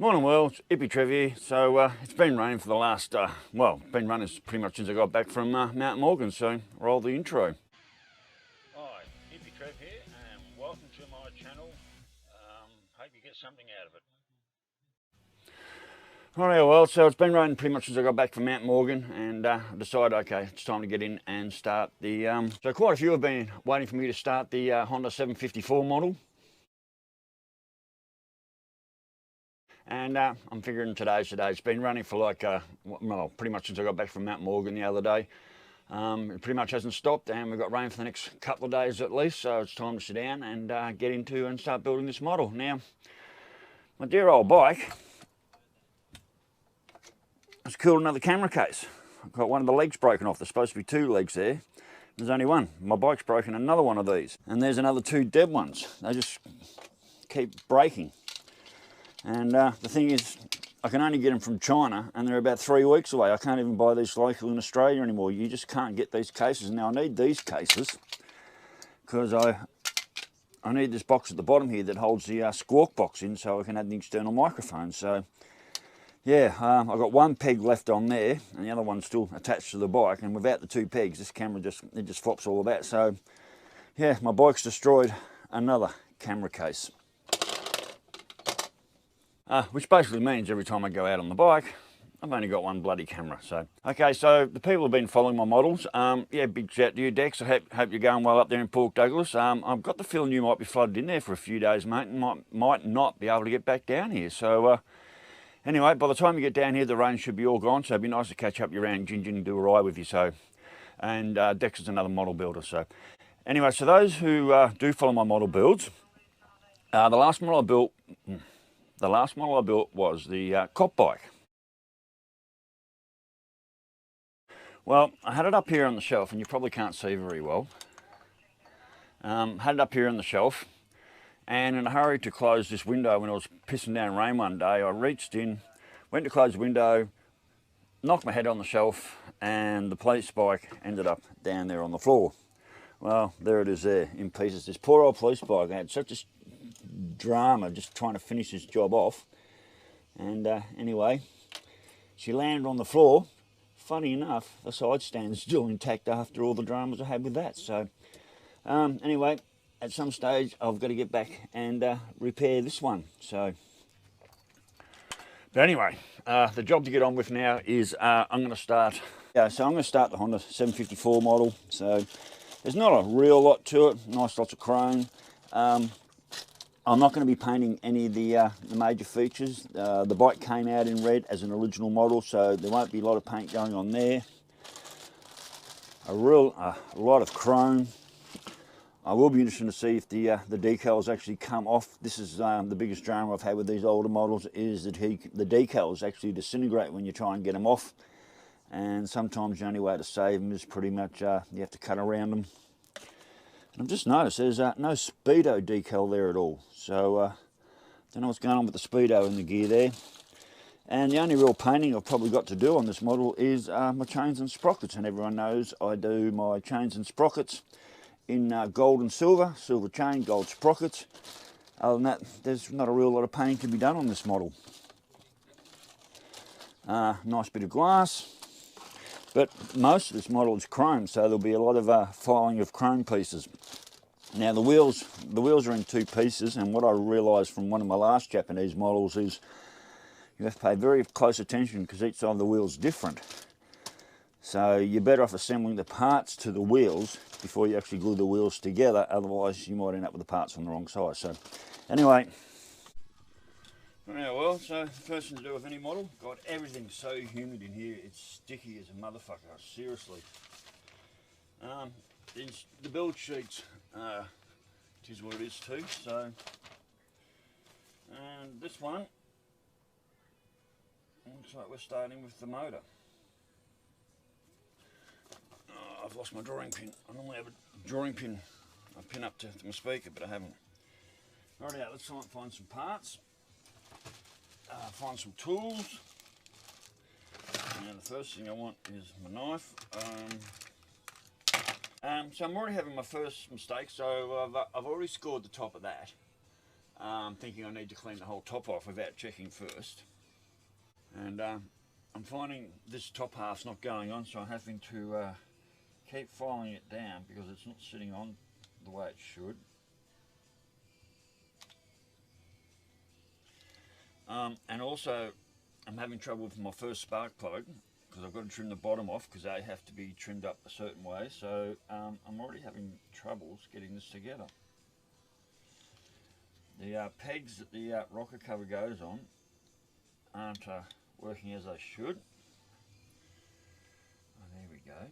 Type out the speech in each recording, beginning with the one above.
Morning world, it's Hippy Trev here. So it's been raining for the last, been raining pretty much since I got back from Mount Morgan, so roll the intro. Hi, Hippy Trev here and welcome to my channel. Hope you get something out of it. Alright, well, so it's been raining pretty much since I got back from Mount Morgan, and I decided, okay, it's time to get in and start the, so quite a few have been waiting for me to start the Honda 754 model. And I'm figuring today's the day. It's been running for like, well, pretty much since I got back from Mount Morgan the other day. It pretty much hasn't stopped, and we've got rain for the next couple of days at least, so it's time to sit down and get into and start building this model. Now, my dear old bike has killed another camera case. I've got one of the legs broken off. There's supposed to be two legs there. There's only one. My bike's broken another one of these. And there's another two dead ones. They just keep breaking. And the thing is, I can only get them from China, and they're about 3 weeks away. I can't even buy these local in Australia anymore. You just can't get these cases. Now, I need these cases because I need this box at the bottom here that holds the squawk box in, so I can add the external microphone. So, yeah, I've got one peg left on there, and the other one's still attached to the bike. And without the two pegs, this camera just flops all about. So, yeah, my bike's destroyed another camera case. Which basically means every time I go out on the bike, I've only got one bloody camera. So, okay, so the people have been following my models. Yeah, big shout to you, Dex. I hope you're going well up there in Port Douglas. I've got the feeling you might be flooded in there for a few days, mate, and might not be able to get back down here. So, anyway, by the time you get down here, the rain should be all gone. So it'd be nice to catch up you around Gin and do a ride with you. So, and Dex is another model builder. So, anyway, so those who do follow my model builds, the last model I built was the cop bike. Well, I had it up here on the shelf, and you probably can't see very well. Had it up here on the shelf, and in a hurry to close this window when it was pissing down rain one day, I reached in, went to close the window, knocked my head on the shelf, and the police bike ended up down there on the floor. Well, there it is there, in pieces. This poor old police bike had such a drama just trying to finish his job off, and anyway, she landed on the floor. Funny enough, the side stand's still intact after all the dramas I had with that. So anyway, at some stage I've got to get back and repair this one. So, but anyway, the job to get on with now is I'm going to start. Yeah, so I'm going to start the Honda 754 model. So there's not a real lot to it. Nice lots of chrome. I'm not going to be painting any of the major features. The bike came out in red as an original model, so there won't be a lot of paint going on there. A lot of chrome. I will be interested to see if the decals actually come off. This is the biggest drama I've had with these older models, is that the decals actually disintegrate when you try and get them off. And sometimes the only way to save them is pretty much you have to cut around them. I've just noticed there's no Speedo decal there at all, so don't know what's going on with the Speedo in the gear there. And the only real painting I've probably got to do on this model is my chains and sprockets, and everyone knows I do my chains and sprockets in gold and silver chain, gold sprockets. Other than that, there's not a real lot of painting to be done on this model. Nice bit of glass. But most of this model is chrome, so there'll be a lot of filing of chrome pieces. Now the wheels are in two pieces, and what I realised from one of my last Japanese models is you have to pay very close attention because each side of the wheel is different. So you're better off assembling the parts to the wheels before you actually glue the wheels together, otherwise you might end up with the parts on the wrong size. So anyway. Yeah, well, so the first thing to do with any model, God, everything's so humid in here, it's sticky as a motherfucker, seriously. The build sheets, it is what it is too, so, and this one, looks like we're starting with the motor. Oh, I've lost my drawing pin. I normally have a drawing pin, I pin up to my speaker, but I haven't. Alright, let's try and find some parts. Find some tools. Now the first thing I want is my knife. So I'm already having my first mistake, so I've already scored the top of that. thinking I need to clean the whole top off without checking first. And I'm finding this top half's not going on, so I'm having to keep filing it down because it's not sitting on the way it should. And also I'm having trouble with my first spark plug because I've got to trim the bottom off because they have to be trimmed up a certain way, so I'm already having troubles getting this together. The pegs that the rocker cover goes on aren't working as they should. Oh, there we go.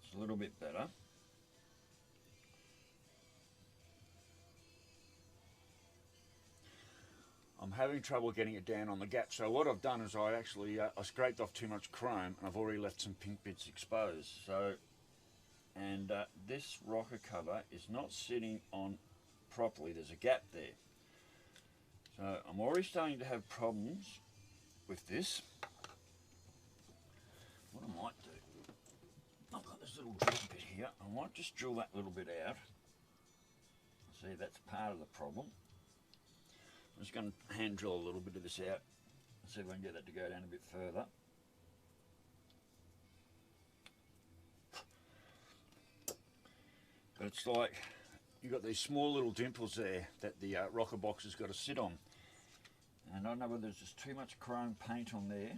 It's a little bit better. I'm having trouble getting it down on the gap, so what I've done is I actually I scraped off too much chrome and I've already left some pink bits exposed. So, and this rocker cover is not sitting on properly. There's a gap there. So I'm already starting to have problems with this. What I might do, I've got this little drill bit here. I might just drill that little bit out. See, that's part of the problem. I'm just going to hand drill a little bit of this out and see if I can get that to go down a bit further. But it's like you've got these small little dimples there that the rocker box has got to sit on. And I don't know whether there's just too much chrome paint on there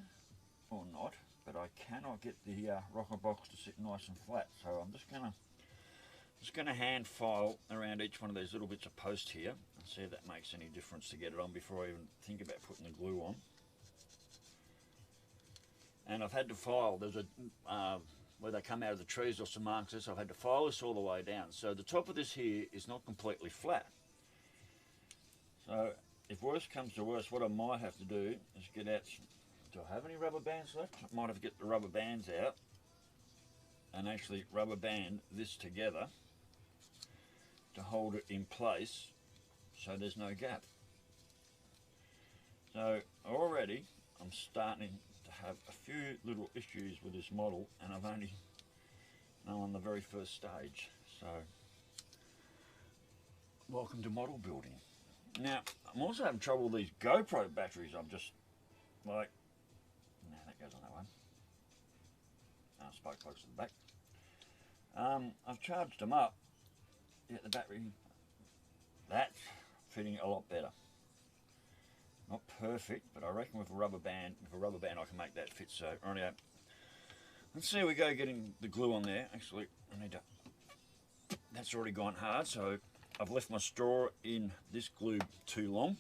or not, but I cannot get the rocker box to sit nice and flat. So I'm just going to hand file around each one of these little bits of post here and see if that makes any difference to get it on before I even think about putting the glue on. And I've had to file, there's a where they come out of the trees or some marks, so I've had to file this all the way down. So the top of this here is not completely flat. So if worse comes to worse, what I might have to do is get out, do I have any rubber bands left? I might have to get the rubber bands out and actually rubber band this together to hold it in place so there's no gap. So already I'm starting to have a few little issues with this model, and I'm only on the very first stage. So welcome to model building. Now I'm also having trouble with these GoPro batteries. I'm just like, no, that goes on that one. Spark plugs to the back. I've charged them up. Yeah, the battery, that's fitting a lot better. Not perfect, but I reckon with a rubber band I can make that fit. So, rightio. Let's see how we go getting the glue on there. Actually, I need to, that's already gone hard, so I've left my straw in this glue too long.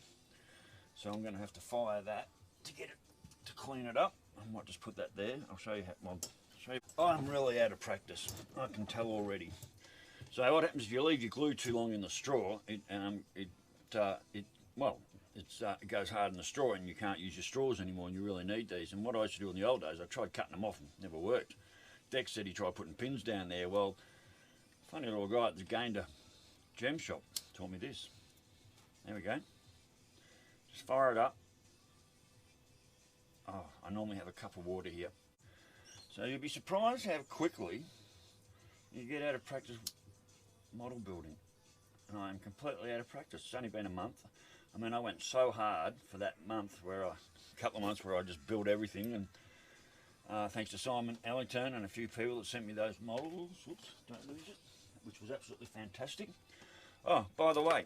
So I'm going to have to fire that to get it, to clean it up. I might just put that there. I'll show you how, well, I'm really out of practice, I can tell already. So what happens if you leave your glue too long in the straw, it goes hard in the straw and you can't use your straws anymore, and you really need these. And what I used to do in the old days, I tried cutting them off and it never worked. Dex said he tried putting pins down there. Well, funny little guy at the Gander gem shop taught me this. There we go. Just fire it up. Oh, I normally have a cup of water here. So you'll be surprised how quickly you get out of practice model building. And I am completely out of practice. It's only been a month. I mean, I went so hard for that month, a couple of months where I just built everything, and thanks to Simon Ellington and a few people that sent me those models, whoops, don't lose it, which was absolutely fantastic. Oh, by the way,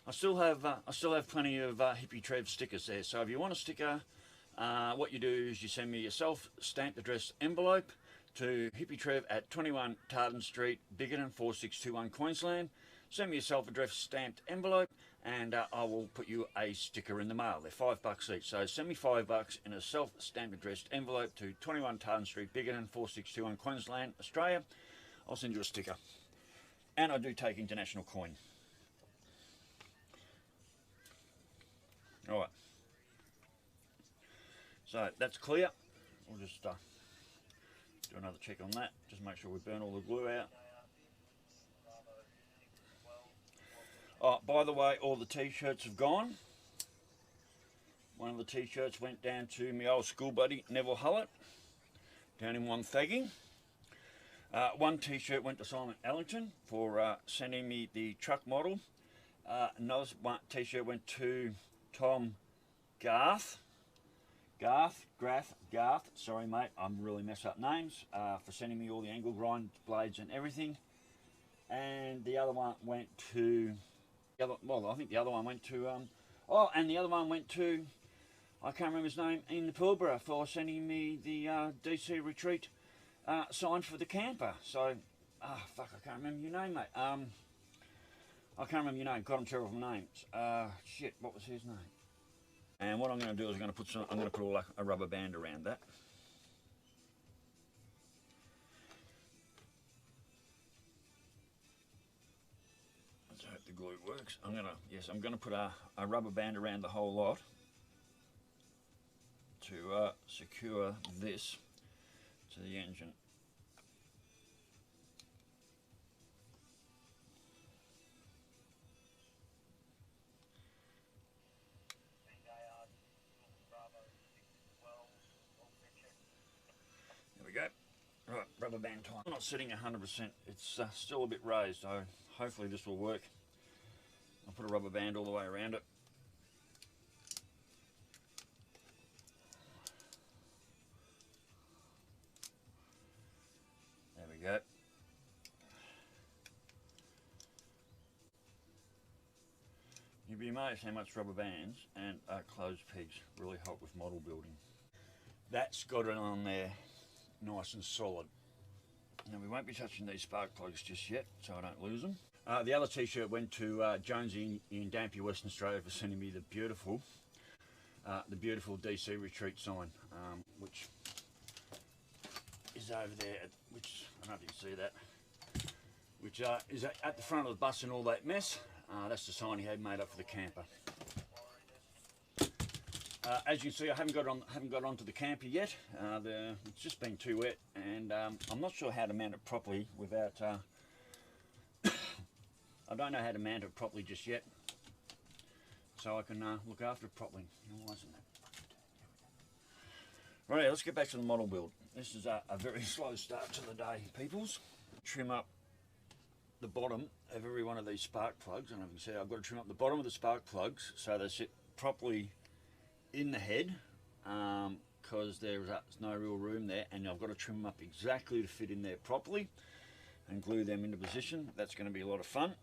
I still have plenty of Hippy Trev stickers there. So if you want a sticker, what you do is you send me your self-stamped addressed envelope to Hippy Trev at 21 Tartan Street, Bickerton 4621 Queensland. Send me your self-addressed stamped envelope, and I will put you a sticker in the mail. They're $5 each. So send me $5 in a self-stamped addressed envelope to 21 Tartan Street, Bickerton 4621 Queensland, Australia. I'll send you a sticker. And I do take international coin. All right. So that's clear. We'll just do another check on that. Just make sure we burn all the glue out. Oh, by the way, all the t-shirts have gone. One of the t-shirts went down to my old school buddy Neville Hullett down in Wonthaggi. One t-shirt went to Simon Ellington for sending me the truck model. Another t-shirt went to Tom Garth, sorry mate, I'm really mess up names, for sending me all the angle grind blades and everything. And the other one went to, I think the other one went to, and the other one went to, I can't remember his name, in the Pilbara, for sending me the DC Retreat sign for the camper. So, fuck, I can't remember your name, mate. I can't remember your name. God, I'm terrible with names. Shit, what was his name? And what I'm going to do is I'm going to put a rubber band around that. Let's hope the glue works. I'm going to put a rubber band around the whole lot to secure this to the engine. There we go. Right, rubber band time. I'm not sitting 100%. It's still a bit raised, so hopefully this will work. I'll put a rubber band all the way around it. There we go. You'd be amazed how much rubber bands and clothes pegs really help with model building. That's got it on there nice and solid. Now we won't be touching these spark plugs just yet, so I don't lose them. The other t-shirt went to Jonesy in Dampier, Western Australia, for sending me the beautiful DC Retreat sign, which is over there, which, I don't know if you can see that, which is at the front of the bus and all that mess. That's the sign he had made up for the camper. As you can see, I haven't got onto the camper yet. It's just been too wet, and I'm not sure how to mount it properly without. I don't know how to mount it properly just yet, so I can look after it properly. Why isn't that? Right, let's get back to the model build. This is a very slow start to the day, peoples. Trim up the bottom of every one of these spark plugs. I don't know if you can see, I've got to trim up the bottom of the spark plugs so they sit properly in the head, because there's no real room there, and I've got to trim them up exactly to fit in there properly and glue them into position. That's going to be a lot of fun.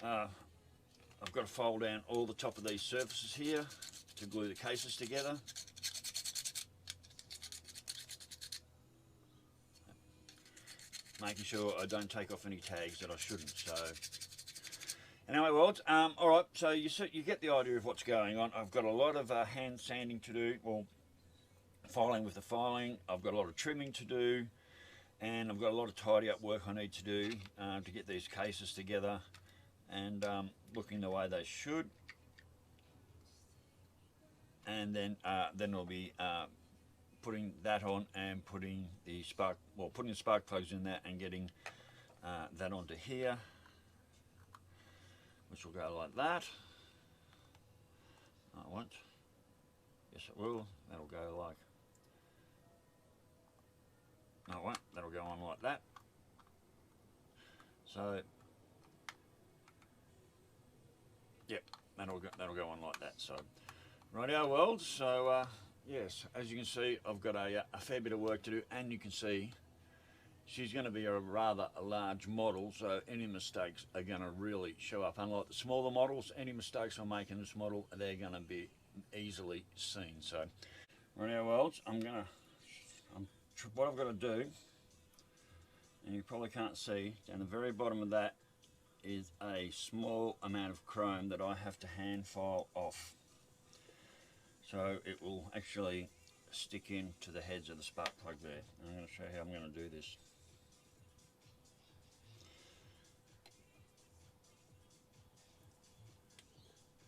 I've got to fold down all the top of these surfaces here to glue the cases together. Making sure I don't take off any tags that I shouldn't. So anyway, worlds, all right, so you get the idea of what's going on. I've got a lot of hand sanding to do, well, filing with the filing. I've got a lot of trimming to do, and I've got a lot of tidy up work I need to do to get these cases together and looking the way they should. And then it'll be putting that on and putting the spark plugs in there and getting that onto here, which will go like that. I won't. Yes, it will. That'll go like. No, it won't. That'll go on like that. So, yep, that'll go on like that. So, rightio, world. So, yes, as you can see, I've got a fair bit of work to do, and you can see she's going to be a rather large model, so any mistakes are going to really show up. Unlike the smaller models, any mistakes I make in this model, they're going to be easily seen. So, rightio, worlds, what I've got to do, and you probably can't see, down the very bottom of that is a small amount of chrome that I have to hand file off. So it will actually stick into the heads of the spark plug there. And I'm going to show you how I'm going to do this.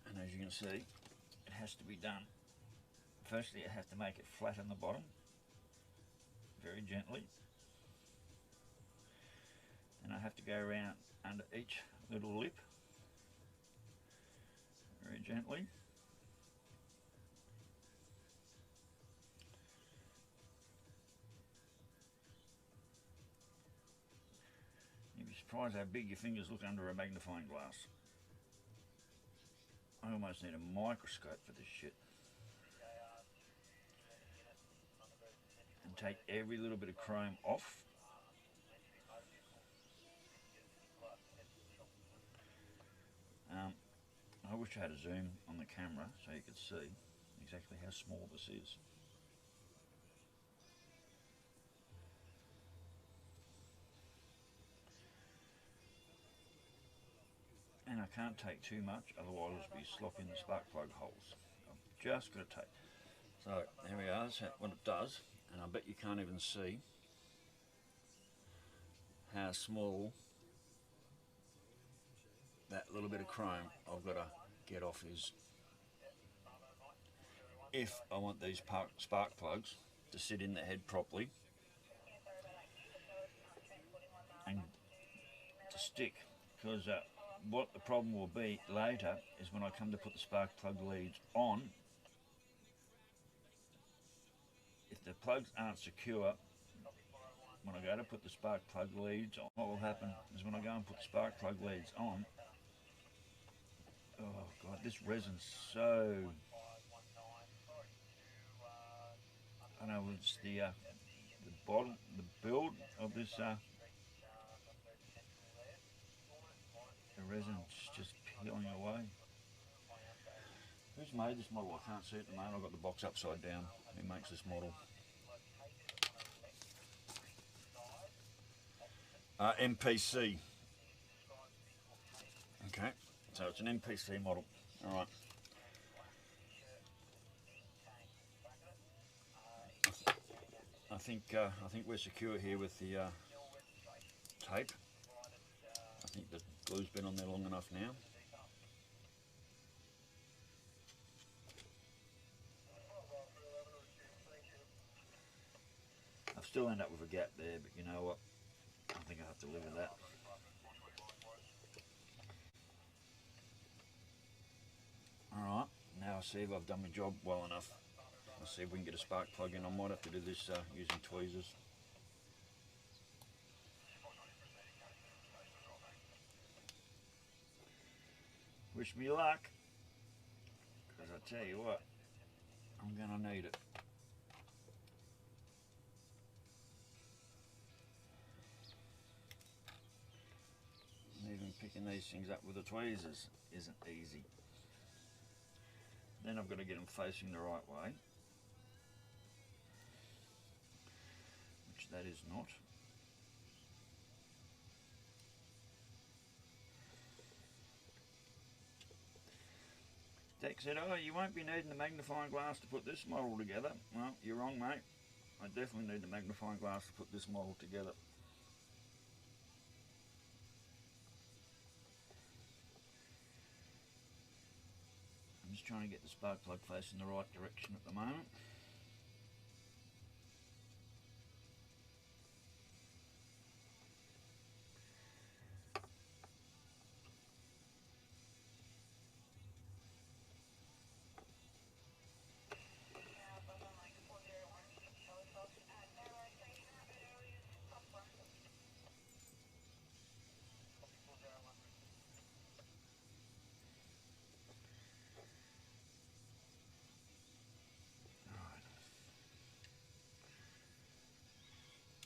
And as you can see, it has to be done. Firstly, I have to make it flat on the bottom, very gently. And I have to go around under each little lip, very gently. Surprised how big your fingers look under a magnifying glass. I almost need a microscope for this shit. And take every little bit of chrome off. I wish I had a zoom on the camera so you could see exactly how small this is. And I can't take too much, otherwise I'll be slopping the spark plug holes. I've just got to take. So there we are, that's what it does. And I bet you can't even see how small that little bit of chrome I've got to get off is. If I want these spark plugs to sit in the head properly and to stick, because what the problem will be later is when I come to put the spark plug leads on, if the plugs aren't secure, when I go to put the spark plug leads on, what will happen is when I go and put the spark plug leads on, oh god, this resin's so, I know it's the bottom, the build of this, the resin's just peeling away. Who's made this model? I can't see it at the moment. I've got the box upside down. Who makes this model? MPC. Okay, so it's an MPC model. All right. I think we're secure here with the tape. I think the glue's been on there long enough now. I'll still end up with a gap there, but you know what? I think I have to live with that. Alright, now I see if I've done my job well enough. I'll see if we can get a spark plug in. I might have to do this using tweezers. Wish me luck, because I tell you what, I'm going to need it. And even picking these things up with the tweezers isn't easy. Then I've got to get them facing the right way, which that is not. Deck said, oh, you won't be needing the magnifying glass to put this model together. Well, you're wrong, mate. I definitely need the magnifying glass to put this model together. I'm just trying to get the spark plug facing the right direction at the moment.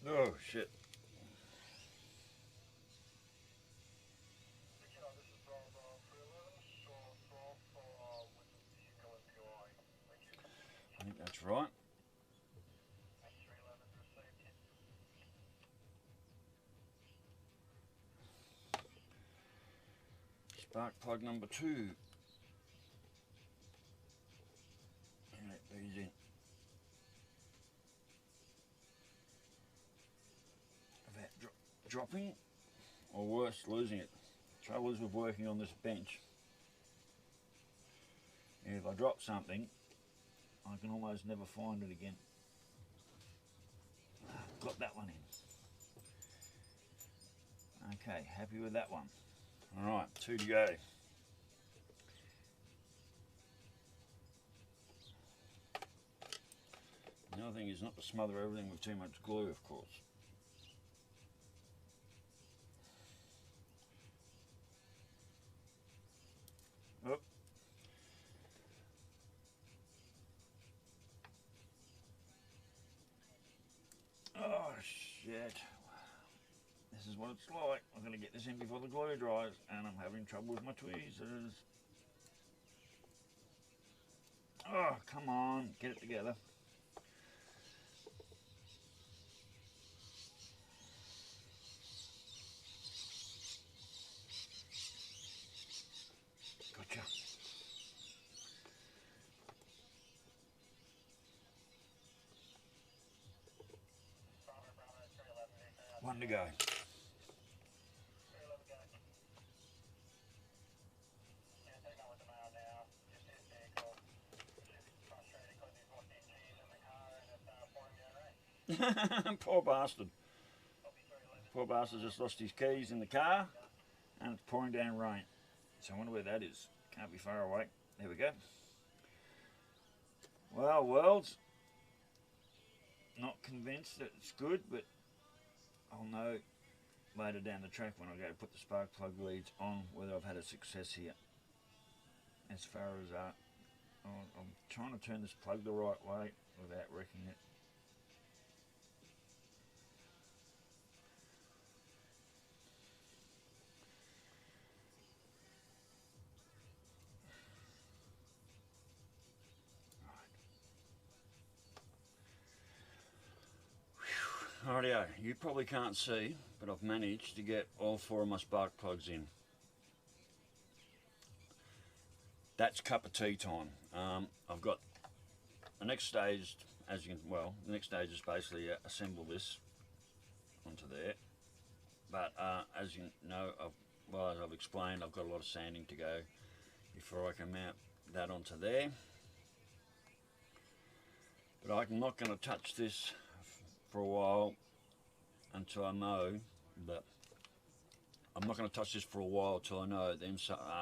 Oh shit. I think that's right. Spark plug number 2. And let these in. About dropping, or worse, losing it. Trouble is with working on this bench. If I drop something, I can almost never find it again. Got that one in. Okay, happy with that one. Alright, 2 to go. The other thing is not to smother everything with too much glue, of course. it. This is what it's like. I'm going to get this in before the glue dries, and I'm having trouble with my tweezers. Oh, come on, get it together. Gotcha. One to go. Poor bastard. Poor bastard just lost his keys in the car and it's pouring down rain. So I wonder where that is. Can't be far away. There we go. Well, worlds. Not convinced that it's good, but I'll know later down the track when I go to put the spark plug leads on whether I've had a success here. As far as I'm trying to turn this plug the right way without wrecking it. Rightio, you probably can't see, but I've managed to get all 4 of my spark plugs in. That's cup of tea time. I've got the next stage, the next stage is basically assemble this onto there. But as you know, as I've explained, I've got a lot of sanding to go before I can mount that onto there. But I'm not going to touch this for a while until I know that I'm not going to touch this for a while till I know them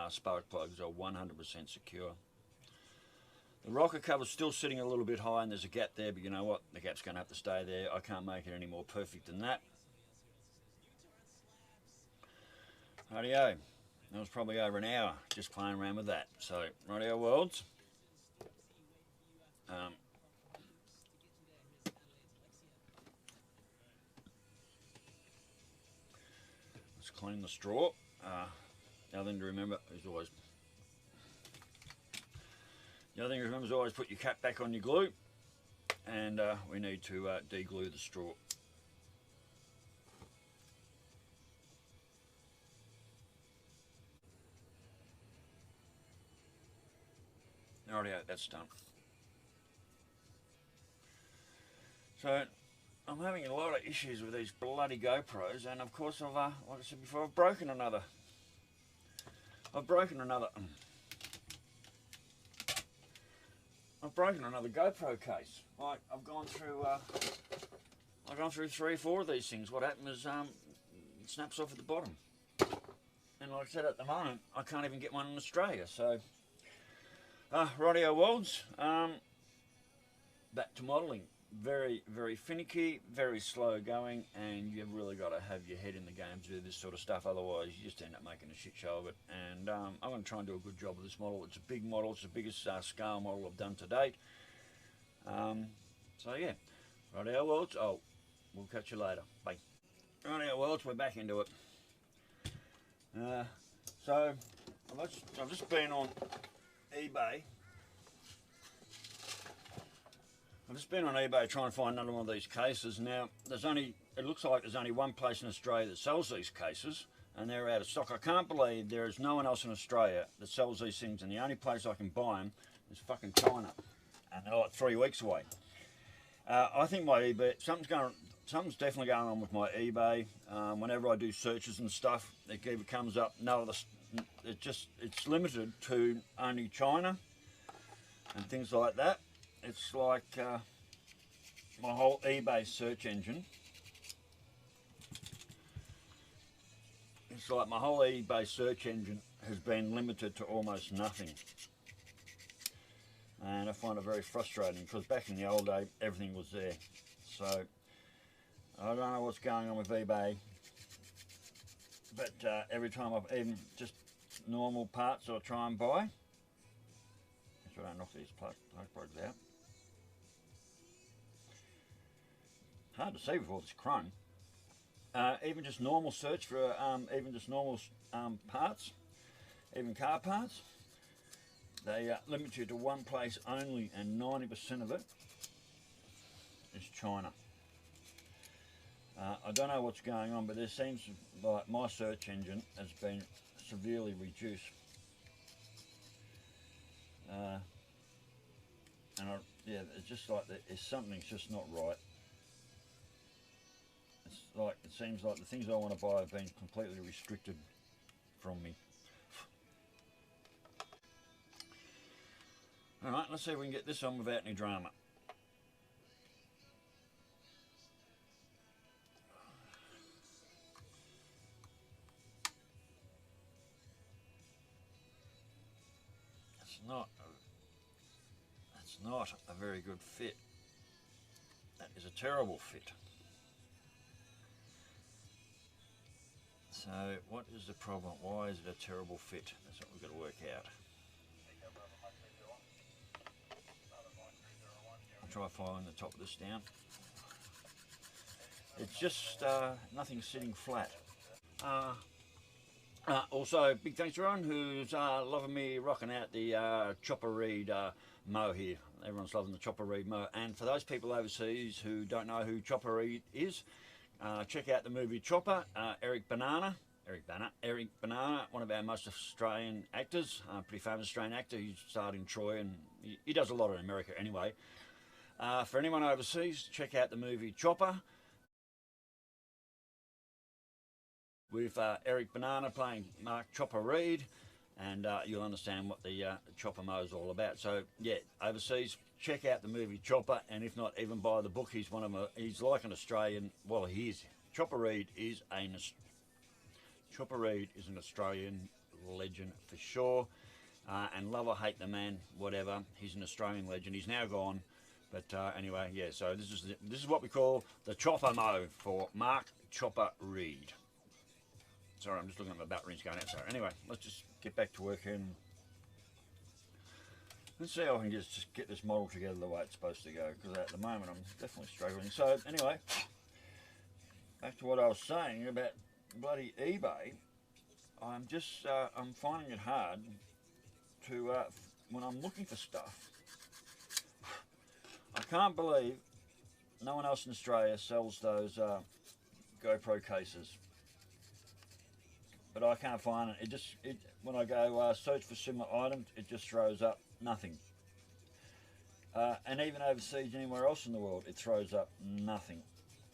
spark plugs are 100% secure. The rocker cover's still sitting a little bit high and there's a gap there, but you know what, the gap's going to have to stay there. I can't make it any more perfect than that. Rightio, that was probably over an hour just playing around with that. So rightio worlds. Let's clean the straw. The other thing to remember is always put your cap back on your glue, and we need to de-glue the straw. Rightio, that's done. So I'm having a lot of issues with these bloody GoPros, and of course I've, like I said before, I've broken another GoPro case. Like I've gone through 3 or 4 of these things. What happened is it snaps off at the bottom, and like I said, at the moment I can't even get one in Australia. So rightio worlds, back to modelling. Very, very finicky, very slow going, and you've really got to have your head in the game to do this sort of stuff, otherwise you just end up making a shit show of it. And I'm going to try and do a good job of this model. It's a big model, it's the biggest scale model I've done to date. So yeah, rightio worlds, we'll catch you later, bye. Rightio worlds, we're back into it. So I've just been on eBay. I've just been on eBay trying to find another one of these cases. Now, it looks like there's only one place in Australia that sells these cases, and they're out of stock. I can't believe there is no one else in Australia that sells these things, and the only place I can buy them is fucking China, and they're like 3 weeks away. I think my eBay, something's definitely going on with my eBay. Whenever I do searches and stuff, it either comes up, it's limited to only China and things like that. It's like my whole eBay search engine. It's like my whole eBay search engine has been limited to almost nothing. And I find it very frustrating because back in the old day, everything was there. So I don't know what's going on with eBay, but every time I've even just normal parts I try and buy, make sure I don't knock these plug plugs out. Hard to see with all this chrome. even just normal search for even just normal parts, even car parts. They limit you to one place only, and 90% of it is China. I don't know what's going on, but there seems like my search engine has been severely reduced. Yeah, it's just like something's just not right. It's like it seems like the things I want to buy have been completely restricted from me. All right, let's see if we can get this on without any drama. It's not a very good fit. That is a terrible fit. So what is the problem? Why is it a terrible fit? That's what we've got to work out. I'll try following the top of this down. It's just nothing's sitting flat. Also, big thanks to everyone who's loving me rocking out the chopper reed mow here. Everyone's loving the chopper reed mow. And for those people overseas who don't know who chopper reed is, check out the movie Chopper. Eric Bana, one of our most Australian actors, pretty famous Australian actor. He starred in Troy, and he does a lot in America anyway. For anyone overseas, check out the movie Chopper, with Eric Bana playing Mark Chopper Reed, and you'll understand what the chopper mow is all about. So yeah, overseas, check out the movie Chopper, and if not, even buy the book. He's like an Australian. Well, he is. Chopper Reed is an Australian legend for sure. And love or hate the man, whatever. He's an Australian legend. He's now gone, but anyway, yeah. So this is what we call the chopper mow for Mark Chopper Reed. Sorry, I'm just looking at my batteries going out. So anyway, let's just get back to work and let's see how I can just get this model together the way it's supposed to go, because at the moment I'm definitely struggling. So anyway, back to what I was saying about bloody eBay. I'm finding it hard to when I'm looking for stuff. I can't believe no one else in Australia sells those GoPro cases. But I can't find it. When I go search for similar items, it just throws up nothing. And even overseas, anywhere else in the world, it throws up nothing.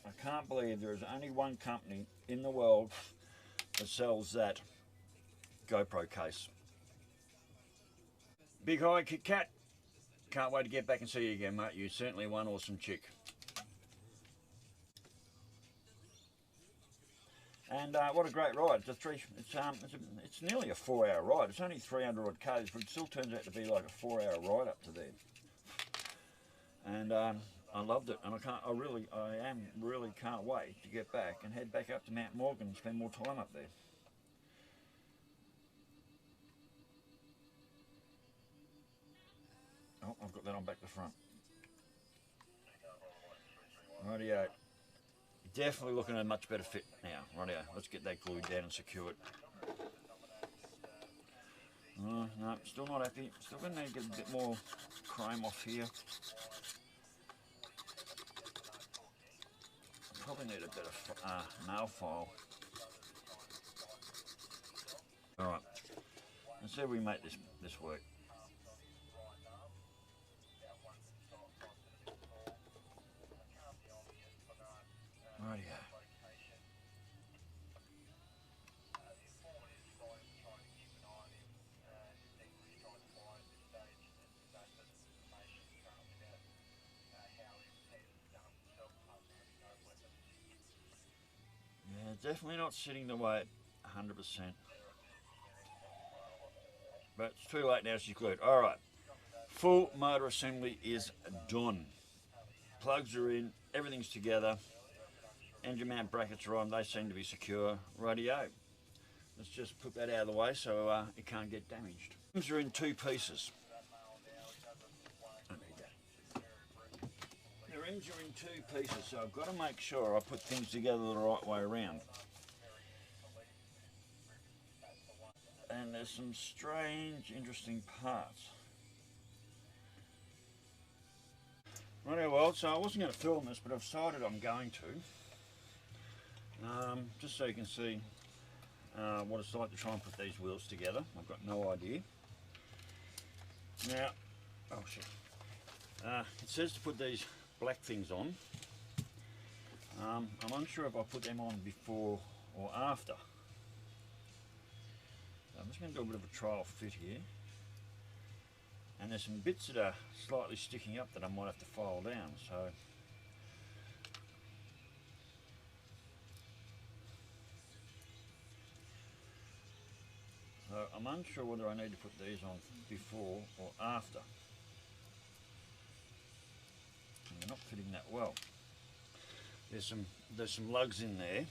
I can't believe there is only one company in the world that sells that GoPro case. Big hi, Kit Kat. Can't wait to get back and see you again, mate. You're certainly one awesome chick. And what a great ride! It's nearly a 4-hour ride. It's only 300 odd k's, but it still turns out to be like a 4-hour ride up to there. And I loved it, and I really can't wait to get back and head back up to Mount Morgan and spend more time up there. Oh, I've got that on back to front. Rightio. Definitely looking at a much better fit now. Rightio, let's get that glued down and secured. No, still not happy. Still going to need to get a bit more chrome off here. Probably need a better nail file. Alright, let's see if we can make this work. Rightio. Yeah, definitely not sitting the way 100%. But it's too late now, she's glued. Alright, full motor assembly is done. Plugs are in, everything's together. Engine mount brackets are on, they seem to be secure. Rightio. Let's just put that out of the way so it can't get damaged. These are in two pieces. They're rims are in two pieces, so I've got to make sure I put things together the right way around. And there's some strange, interesting parts. Righto, well, so I wasn't going to film this, but I've decided I'm going to. Just so you can see what it's like to try and put these wheels together. I've got no idea. Now, oh shit. It says to put these black things on. I'm unsure if I put them on before or after. I'm just going to do a bit of a trial fit here. And there's some bits that are slightly sticking up that I might have to file down. So I'm unsure whether I need to put these on before or after. And they're not fitting that well. There's some lugs in there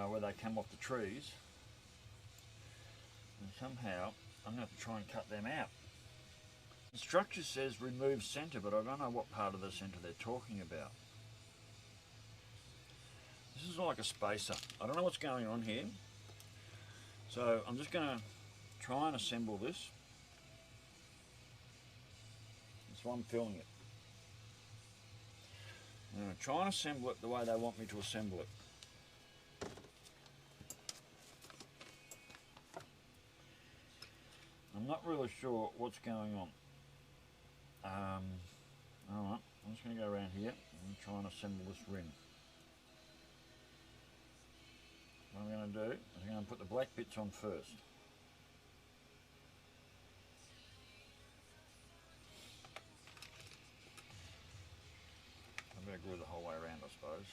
where they come off the trees, and somehow I'm going to have to try and cut them out. The structure says remove centre, but I don't know what part of the centre they're talking about. This is like a spacer. I don't know what's going on here. So I'm just going to try and assemble this. That's why I'm filming it. I'm going to try and assemble it the way they want me to assemble it. I'm not really sure what's going on. Alright, I'm just going to go around here and try and assemble this rim. What I'm going to do is I'm going to put the black bits on first. I'm going to glue the whole way around, I suppose.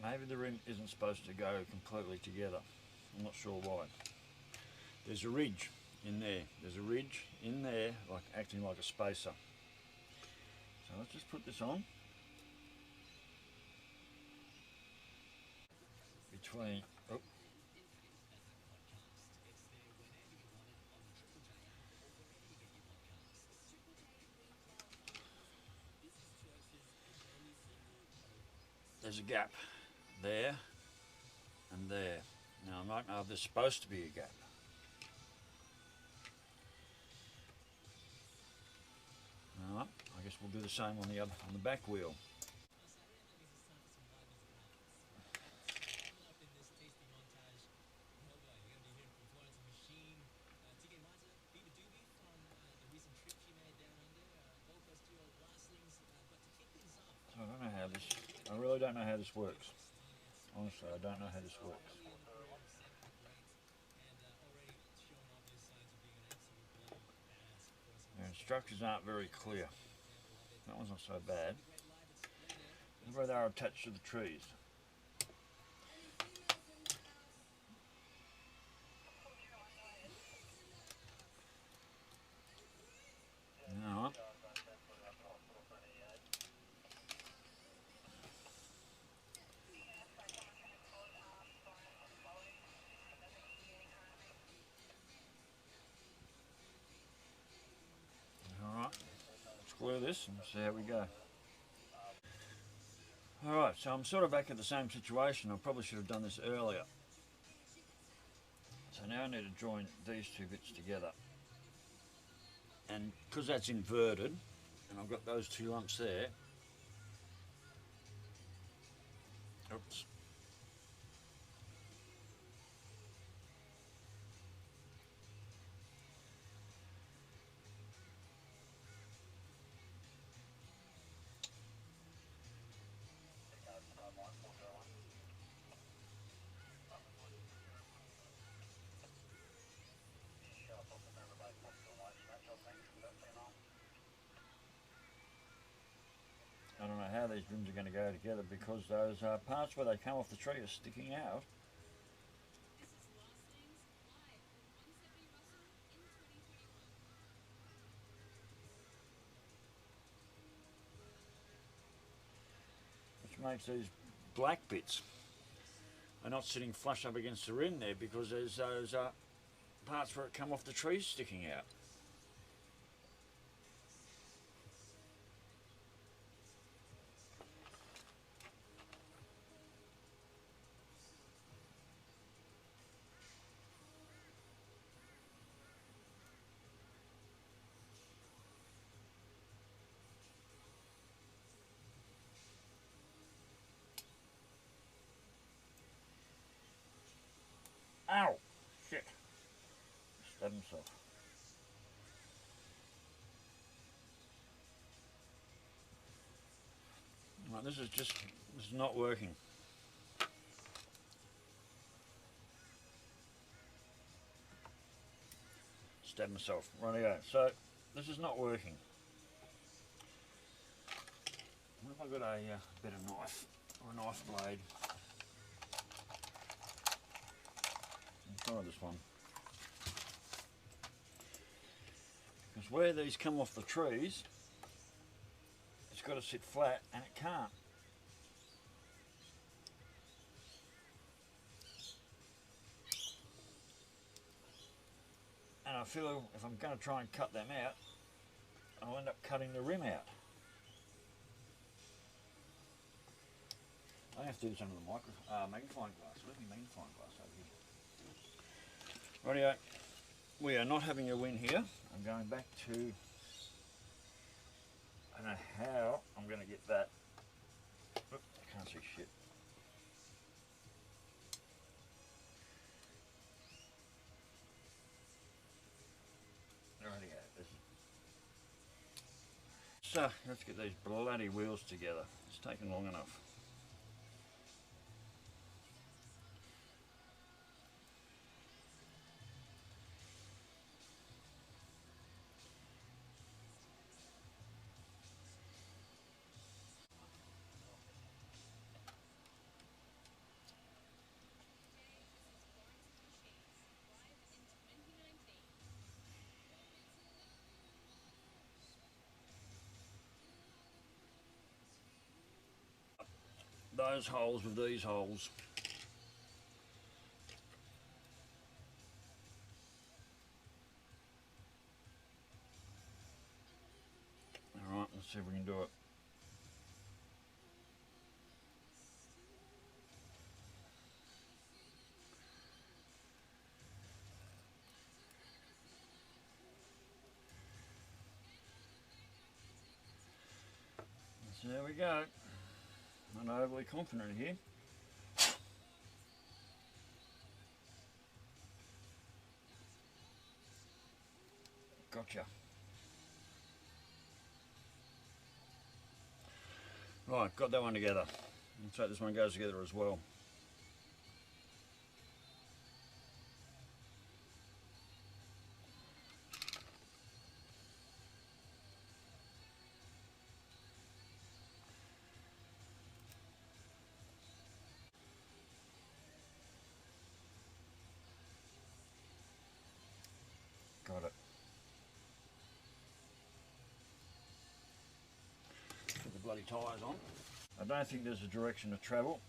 Maybe the rim isn't supposed to go completely together. I'm not sure why. There's a ridge in there. There's a ridge in there, like acting like a spacer. So let's just put this on. Between, oh. There's a gap there and there. Now I might know if there's supposed to be a gap. Alright, I guess we'll do the same on the back wheel. So I don't know how this, I really don't know how this works. Honestly, I don't know how this works. The instructions aren't very clear. That one's not so bad. Look where they are attached to the trees. Alright. Alright, let's glue this and see how we go. Alright, so I'm sort of back at the same situation. I probably should have done this earlier. So now I need to join these two bits together. And because that's inverted, and I've got those two lumps there, oops. I don't know how these rims are going to go together because those parts where they come off the tree are sticking out. Which makes these black bits are not sitting flush up against the rim there because there's those parts where it come off the trees sticking out. Ow! Shit. Stabbed himself. Right, this is not working. Stabbed myself. Rightio. So, this is not working. What if I got a better knife or a knife blade? I'll try this one. Because where these come off the trees, it's got to sit flat and it can't. And I feel if I'm going to try and cut them out, I'll end up cutting the rim out. I have to do this under the magnifying glass. Where's my magnifying glass over here? Rightio, we are not having a win here. I'm going back to, I don't know how I'm going to get that. Oop, I can't see shit. Rightio, so let's get these bloody wheels together. It's taken long enough. Those holes with these holes. Alright, let's see if we can do it. So there we go. I'm not overly confident here. Gotcha. Right, got that one together. Let's hope this one goes together as well. Got it. Put the bloody tyres on. I don't think there's a direction to travel.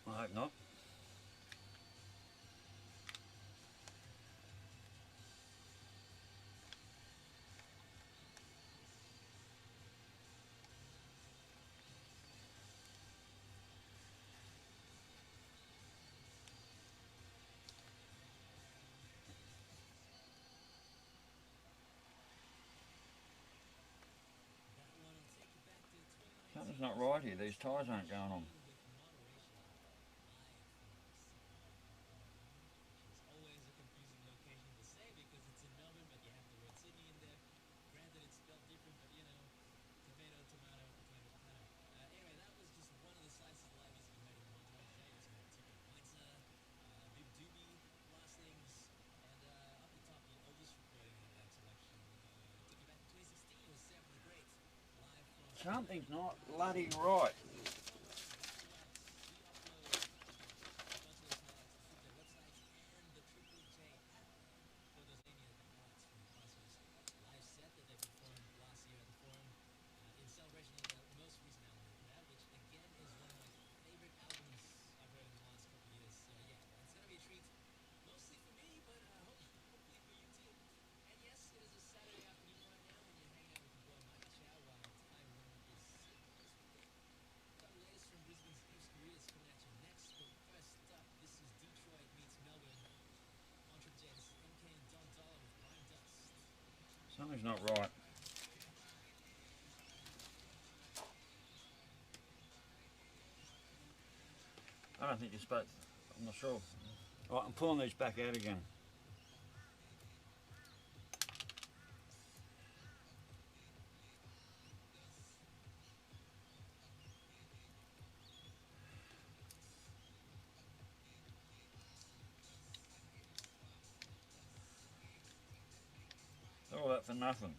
I hope not. Something's not right here. These tyres aren't going on. Something's not bloody right. Something's not right. I don't think you're supposed to. I'm not sure. Right, I'm pulling these back out again. All that for nothing.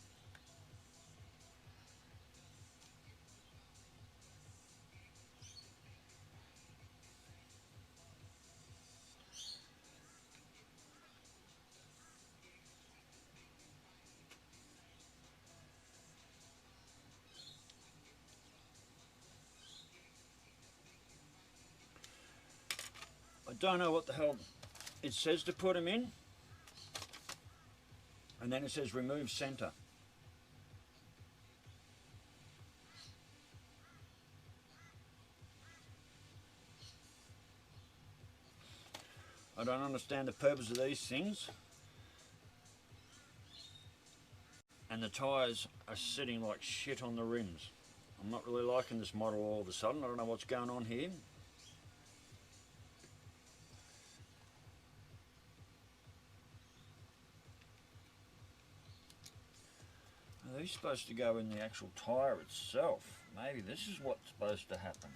I don't know what the hell it says to put them in, and then it says remove center. I don't understand the purpose of these things, and the tyres are sitting like shit on the rims. I'm not really liking this model all of a sudden. I don't know what's going on here. Are these supposed to go in the actual tyre itself? Maybe this is what's supposed to happen.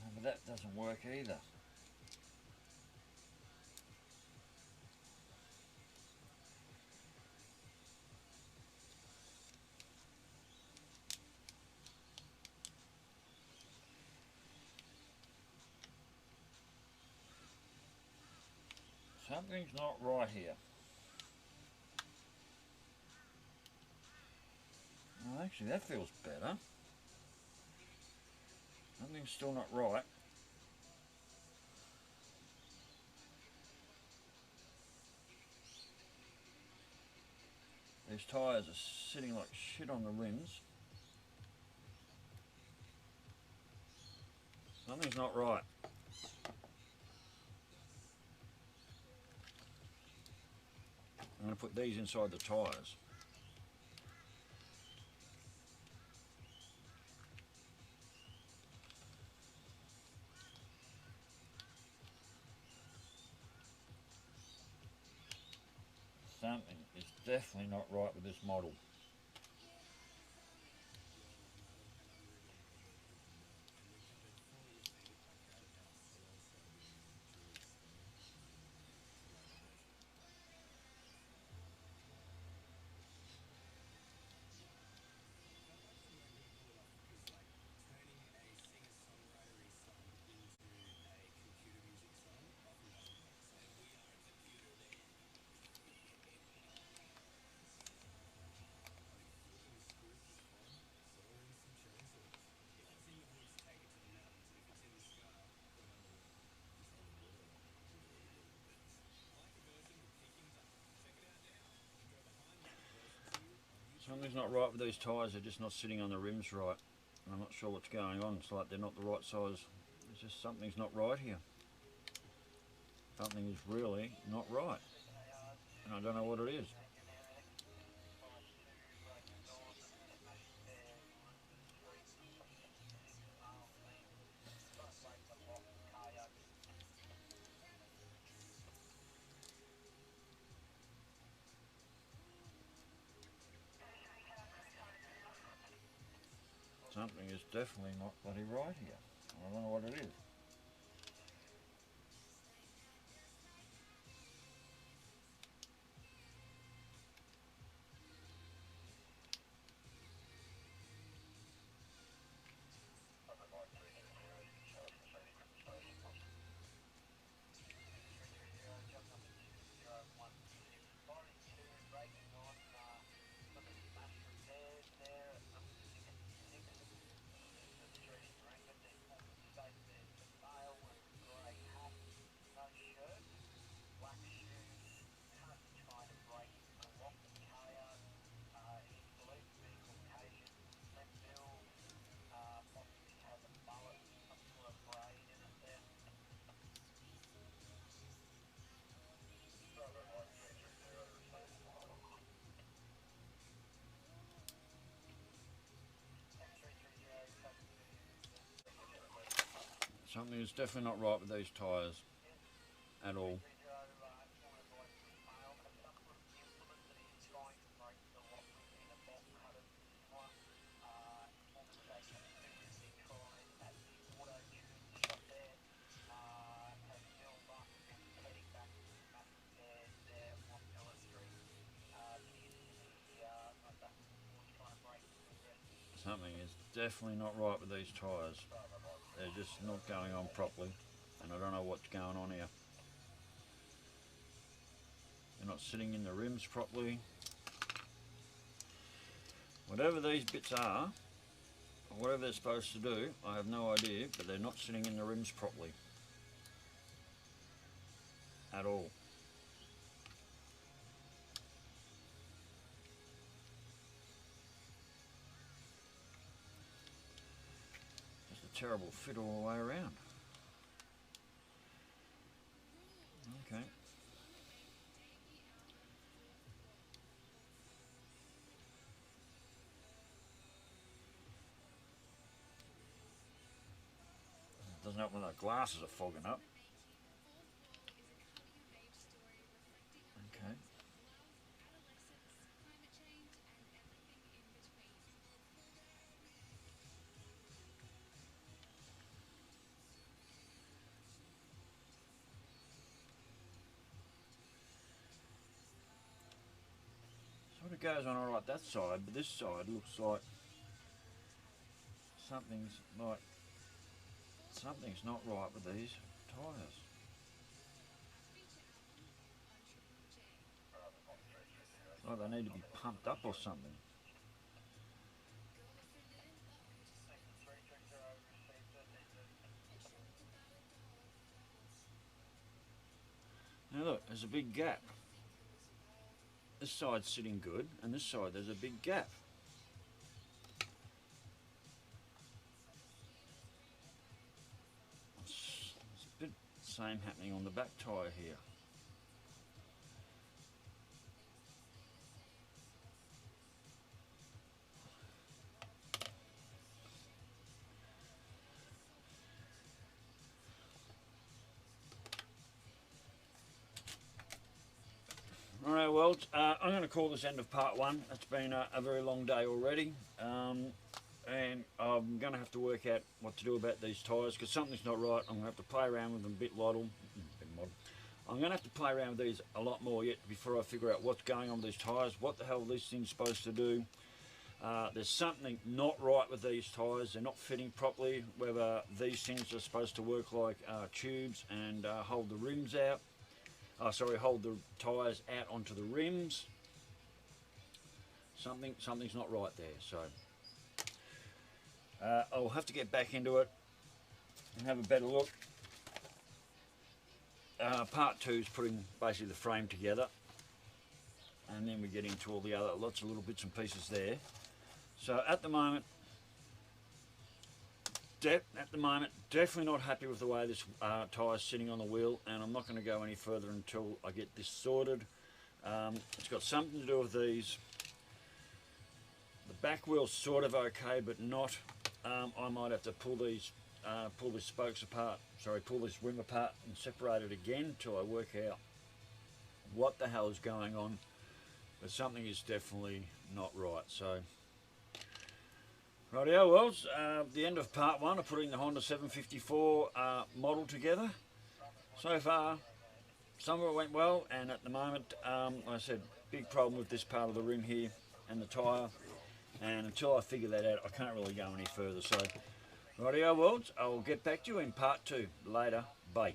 Oh, but that doesn't work either. Something's not right here. Well, actually, that feels better. Something's still not right. These tyres are sitting like shit on the rims. Something's not right. I'm going to put these inside the tyres. Something is definitely not right with this model. Something's not right with these tyres, they're just not sitting on the rims right. I'm not sure what's going on, it's like they're not the right size. It's just something's not right here. Something is really not right. And I don't know what it is. Something is definitely not bloody right here. I don't know what it is. Something is definitely not right with these tyres at all. Something is definitely not right with these tyres. They're just not going on properly, and I don't know what's going on here. They're not sitting in the rims properly. Whatever these bits are, or whatever they're supposed to do, I have no idea, but they're not sitting in the rims properly at all. Just a terrible fit all the way around. Okay. Doesn't help when the glasses are fogging up. Okay. Sort of goes on alright that side, but this side looks like something's not right with these tyres. Like they need to be pumped up or something. Now look, there's a big gap. This side's sitting good, and this side there's a big gap. It's a bit same happening on the back tyre here. Alright, well, I'm going to call this end of part one. It's been a very long day already, and I'm going to have to work out what to do about these tyres, because something's not right. I'm going to have to play around with them a bit model. I'm going to have to play around with these a lot more yet before I figure out what's going on with these tyres, what the hell are these things supposed to do. There's something not right with these tyres. They're not fitting properly, whether these things are supposed to work like tubes and hold the rims out. Hold the tyres out onto the rims. Something's not right there. So I'll have to get back into it and have a better look. Part two is putting basically the frame together, and then we get into all the other lots of little bits and pieces there. So at the moment, definitely not happy with the way this tyre is sitting on the wheel, and I'm not going to go any further until I get this sorted. It's got something to do with these. The back wheel's sort of okay, but not. I might have to pull these spokes apart, pull this rim apart and separate it again till I work out what the hell is going on. But something is definitely not right. So rightio, well, the end of part one of putting the Honda 754 model together. So far, some of it went well, and at the moment, like I said, big problem with this part of the rim here and the tyre. And until I figure that out, I can't really go any further. So rightio, well, I'll get back to you in part two. Later, bye.